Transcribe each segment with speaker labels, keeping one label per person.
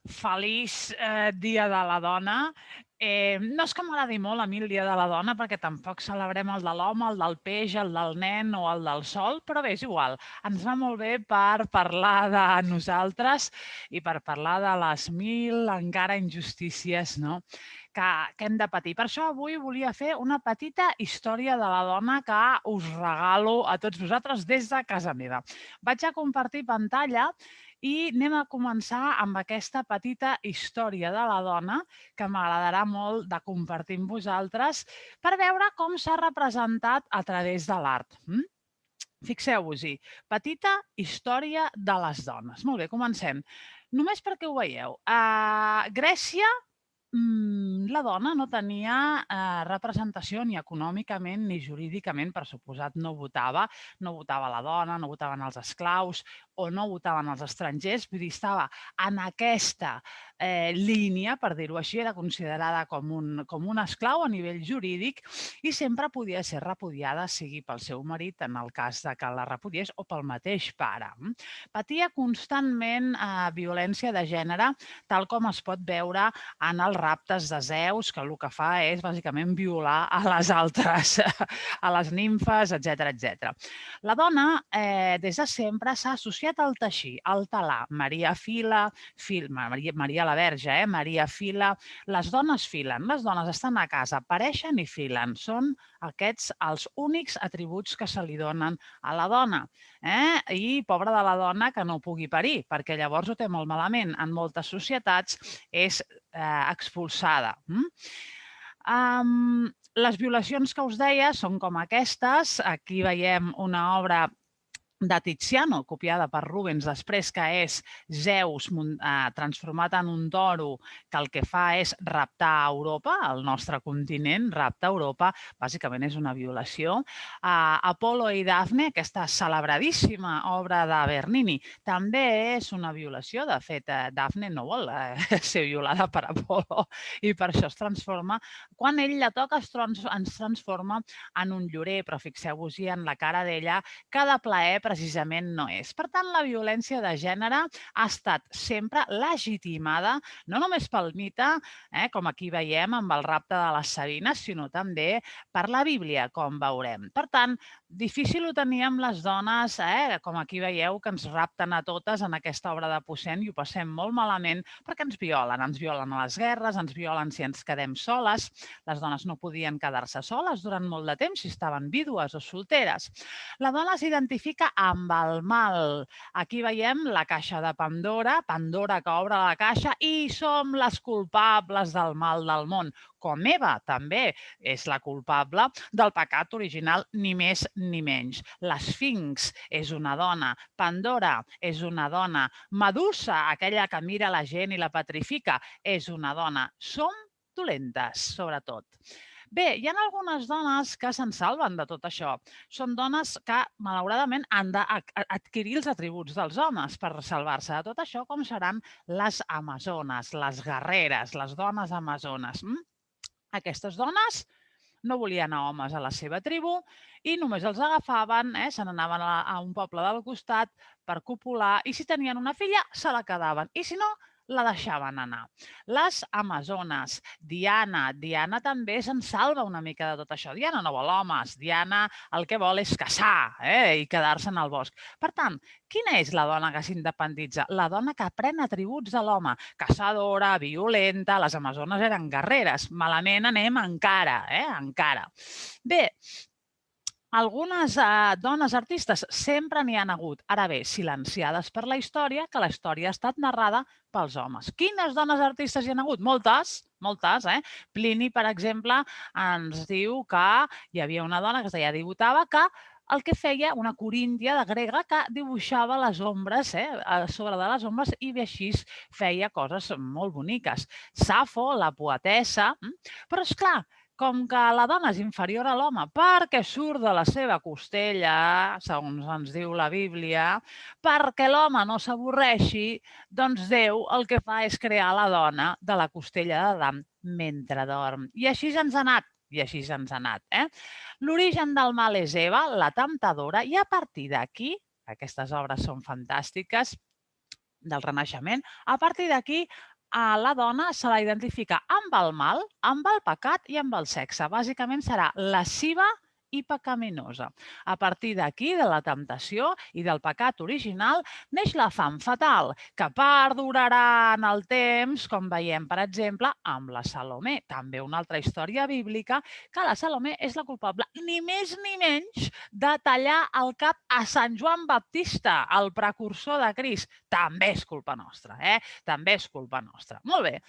Speaker 1: Feliç Dia de la Dona. No és que m'agradi molt a mi el Dia de la Dona, perquè tampoc celebrem el de l'home, el del peix, el del nen o el del sol, però bé, és igual. Ens va molt bé per parlar de nosaltres i per parlar de les mil encara injustícies, no?, que hem de patir. Per això avui volia fer una petita història de la dona que us regalo a tots vosaltres des de casa meva. Vaig a compartir pantalla i anem a començar amb aquesta petita història de la dona que m'agradarà molt de compartir amb vosaltres per veure com s'ha representat a través de l'art. Fixeu-vos-hi, petita història de les dones. Molt bé, comencem. Només perquè ho veieu. A Grècia la dona no tenia representació ni econòmicament ni jurídicament, per suposat, no votava la dona, no votaven els esclaus o no votaven els estrangers, vull dir, estava en aquesta línia, per dir-ho així, era considerada com un esclau a nivell jurídic i sempre podia ser repudiada, sigui pel seu marit, en el cas de que la repudiés, o pel mateix pare. Patia constantment violència de gènere, tal com es pot veure en els raptes de Zeus, que el que fa és bàsicament violar a les altres, a les nimfes, etc. La dona, des de sempre, s'ha associat al teixir, al telar. Maria fila, Maria la Verge, Maria fila, les dones filen, les dones estan a casa, pareixen i filen. Són aquests els únics atributs que se li donen a la dona. I pobra de la dona que no pugui parir, perquè llavors ho té molt malament. En moltes societats és expulsada. Les violacions que us deia són com aquestes. Aquí veiem una obra de Tiziano, copiada per Rubens després, que és Zeus transformat en un toro que el que fa és raptar a Europa, el nostre continent, rapta a Europa, bàsicament és una violació. Apolo i Dafne, aquesta celebradíssima obra de Bernini, també és una violació. De fet, Dafne no vol ser violada per Apolo i per això es transforma. Quan ell la toca ens transforma en un llorer, però fixeu-vos-hi en la cara d'ella, cada plaer precisament no és. Per tant, la violència de gènere ha estat sempre legitimada, no només pel mite, com aquí veiem amb el rapte de les Sabines, sinó també per la Bíblia, com veurem. Per tant, difícil ho teníem les dones, com aquí veieu, que ens rapten a totes en aquesta obra de Possent i ho passem molt malament perquè ens violen a les guerres, ens violen si ens quedem soles. Les dones no podien quedar-se soles durant molt de temps si estaven vídues o solteres. La dona s'identifica amb el mal. Aquí veiem la caixa de Pandora, Pandora que obre la caixa i som les culpables del mal del món. Com Eva també és la culpable del pecat original, ni més ni menys. L'Esfinx és una dona, Pandora és una dona, Medusa, aquella que mira la gent i la petrifica, és una dona. Som dolentes, sobretot. Bé, hi ha algunes dones que se'n salven de tot això. Són dones que, malauradament, han d'adquirir els atributs dels homes per salvar-se de tot això, com seran les amazones, les guerreres, les dones amazones. Aquestes dones no volien a homes a la seva tribu i només els agafaven, se n'anaven a un poble del costat per copular i si tenien una filla se la quedaven i si no la deixaven anar. Les amazones, Diana també se'n salva una mica de tot això. Diana no vol homes, Diana el que vol és caçar i quedar-se en el bosc. Per tant, quina és la dona que s'independitza? La dona que pren atributs de l'home. Caçadora, violenta, les amazones eren guerreres. Malament anem encara, encara. Bé, algunes dones artistes sempre n'hi han hagut, ara bé, silenciades per la història, que la història ha estat narrada pels homes. Quines dones artistes hi han hagut? Moltes, moltes. Plini, per exemple, ens diu que hi havia una dona que es deia Dibutava, que el que feia una coríntia de grega que dibuixava les ombres, a sobre de les ombres, i així feia coses molt boniques. Safo, la poetessa, però és clar, com que la dona és inferior a l'home perquè surt de la seva costella, segons ens diu la Bíblia, perquè l'home no s'avorreixi, doncs Déu el que fa és crear la dona de la costella d'Adam mentre dorm. I així ens ha anat. L'origen del mal és Eva, la temptadora, i a partir d'aquí, aquestes obres són fantàstiques, del Renaixement, a partir d'aquí a la dona se la identifica amb el mal, amb el pecat i amb el sexe. Bàsicament serà lasciva i pecaminosa. A partir d'aquí, de la temptació i del pecat original, neix la fam fatal, que perdurarà en el temps, com veiem, per exemple, amb la Salomé. També una altra història bíblica, que la Salomé és la culpable, ni més ni menys, de tallar el cap a Sant Joan Baptista, el precursor de Crist. També és culpa nostra, També és culpa nostra. Molt bé.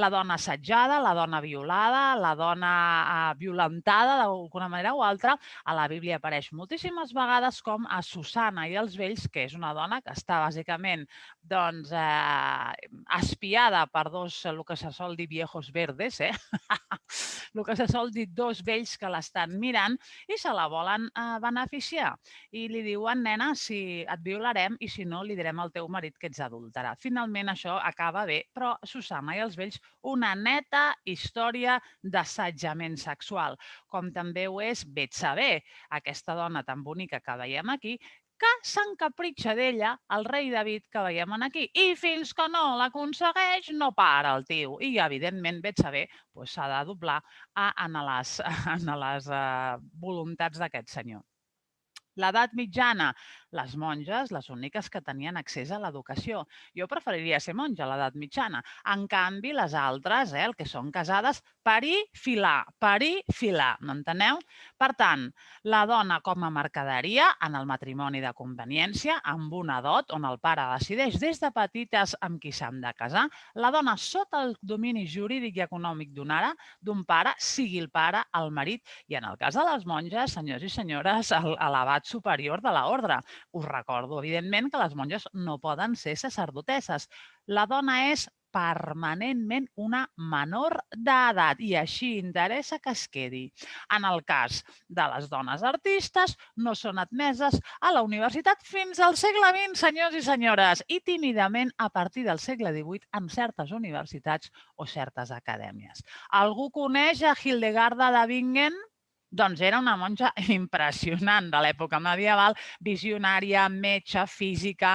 Speaker 1: La dona assetjada, la dona violada, la dona violentada d'alguna manera o altra, a la Bíblia apareix moltíssimes vegades com a Susana i els vells, que és una dona que està bàsicament doncs, espiada per dos, el que se sol dir viejos verdes, el que se sol dir dos vells que l'estan mirant i se la volen beneficiar. I li diuen, nena, si et violarem i si no, li direm al teu marit que ets adúltera. Finalment això acaba bé, però Susana i els vells, una neta història d'assetjament sexual, com també ho és Betsabé, aquesta dona tan bonica que veiem aquí, que s'encapritxa d'ella el rei David que veiem aquí. I fins que no l'aconsegueix, no para el tio. I, evidentment, Betsabé s'ha de doblar en les voluntats d'aquest senyor. L'edat mitjana, les monges, les úniques que tenien accés a l'educació. Jo preferiria ser monja a l'edat mitjana. En canvi, les altres, el que són casades, parir, filar, m'enteneu? Per tant, la dona com a mercaderia en el matrimoni de conveniència, amb una dot, on el pare decideix des de petites amb qui s'han de casar, la dona sota el domini jurídic i econòmic d'un pare, sigui el pare, el marit, i en el cas de les monges, senyors i senyores, l'abat superior de l'ordre. Us recordo, evidentment, que les monges no poden ser sacerdotesses. La dona és permanentment una menor d'edat i així interessa que es quedi. En el cas de les dones artistes, no són admeses a la universitat fins al segle XX, senyors i senyores, i tímidament a partir del segle XVIII en certes universitats o certes acadèmies. Algú coneix a Hildegarda de Bingen? Doncs era una monja impressionant de l'època medieval, visionària, metge, física,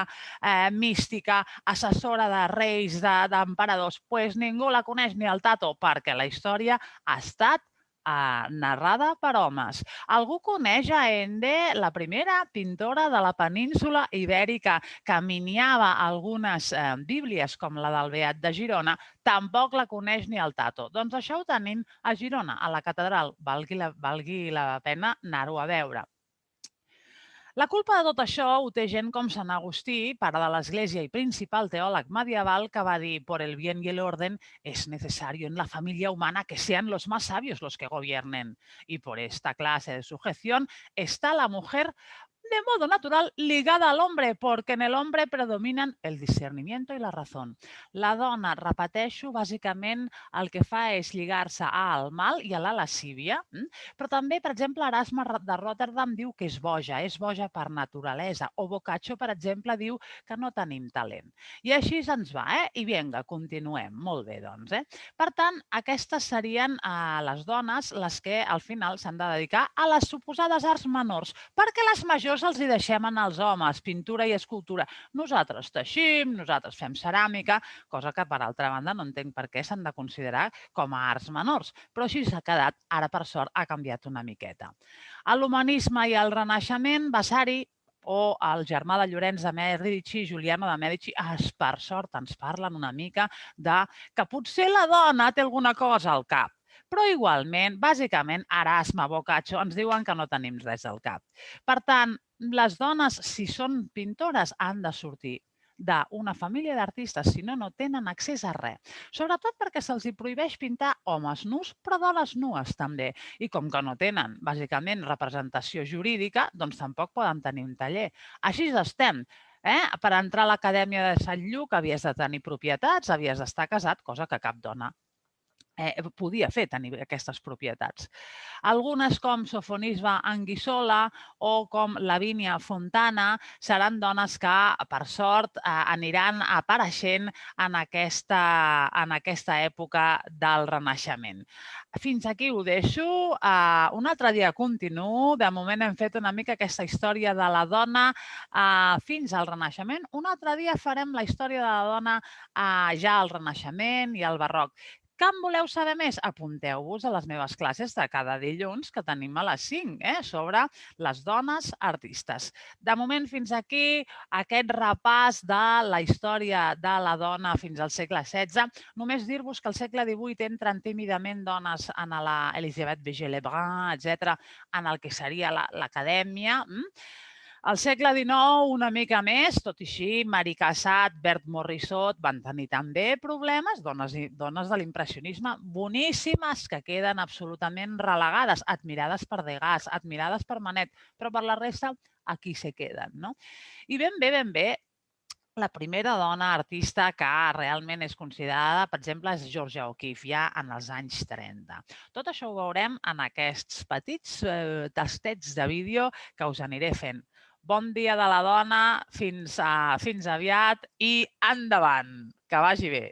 Speaker 1: mística, assessora de reis, d'emperadors. Doncs ningú la coneix ni el tato, perquè la història ha estat narrada per homes. Algú coneix a Ende, la primera pintora de la península ibèrica, que miniava algunes bíblies, com la del Beat de Girona? Tampoc la coneix ni el tato. Doncs això ho tenim a Girona, a la catedral. Valgui la pena anar-ho a veure. La culpa de tot això ho té gent com Sant Agustí, pare de l'Església i principal teòleg medieval, que va dir: por el bien y el orden es necesario en la familia humana que sean los más sabios los que gobiernen. Y por esta clase de sujeción está la mujer de modo natural ligada al hombre, porque en el hombre predominan el discernimiento i la razón. La dona, repeteixo, bàsicament el que fa és lligar-se al mal i a la lascívia, però també, per exemple, Erasme de Rotterdam diu que és boja per naturalesa, o Boccaccio, per exemple, diu que no tenim talent. I així ens va, I vinga, continuem. Molt bé, doncs. Per tant, aquestes serien les dones les que al final s'han de dedicar a les suposades arts menors, perquè les majors els hi deixem en els homes, pintura i escultura. Nosaltres teixim, nosaltres fem ceràmica, cosa que, per altra banda, no entenc per què s'han de considerar com a arts menors, però així s'ha quedat, ara per sort ha canviat una miqueta. A l'humanisme i al Renaixement, Vasari o el germà de Llorenç de Mèdici, Giuliano de Mèdici, per sort ens parlen una mica de que potser la dona té alguna cosa al cap. Però igualment, bàsicament, Erasme, Boccaccio, ens diuen que no tenim res al cap. Per tant, les dones, si són pintores, han de sortir d'una família d'artistes, si no, no tenen accés a res. Sobretot perquè se'ls prohibeix pintar homes nus, però dones nues també. I com que no tenen, bàsicament, representació jurídica, doncs tampoc poden tenir un taller. Així estem. Per entrar a l'Acadèmia de Sant Lluc havies de tenir propietats, havies d'estar casat, cosa que cap dona podia fer tenir aquestes propietats. Algunes, com Sofonisba Anguissola o com Lavínia Fontana, seran dones que, per sort, aniran apareixent en aquesta època del Renaixement. Fins aquí ho deixo. Un altre dia continuo. De moment hem fet una mica aquesta història de la dona fins al Renaixement. Un altre dia farem la història de la dona ja al Renaixement i al Barroc. Que en voleu saber més? Apunteu-vos a les meves classes de cada dilluns que tenim a les 5 sobre les dones artistes. De moment, fins aquí aquest repàs de la història de la dona fins al segle XVI. Només dir-vos que al segle XVIII entren tímidament dones en l'Elisabeth Vigée-Lebrun, etc., en el que seria l'acadèmia. Al segle XIX, una mica més, tot i així, Marie Cassatt, Berthe Morisot van tenir també problemes, dones de l'impressionisme boníssimes que queden absolutament relegades, admirades per Degas, admirades per Manet, però per la resta aquí se queden. No? I ben bé, la primera dona artista que realment és considerada, per exemple, és Georgia O'Keeffe, ja en els anys 30. Tot això ho veurem en aquests petits tastets de vídeo que us aniré fent. Bon dia de la dona, fins aviat i endavant, que vagi bé.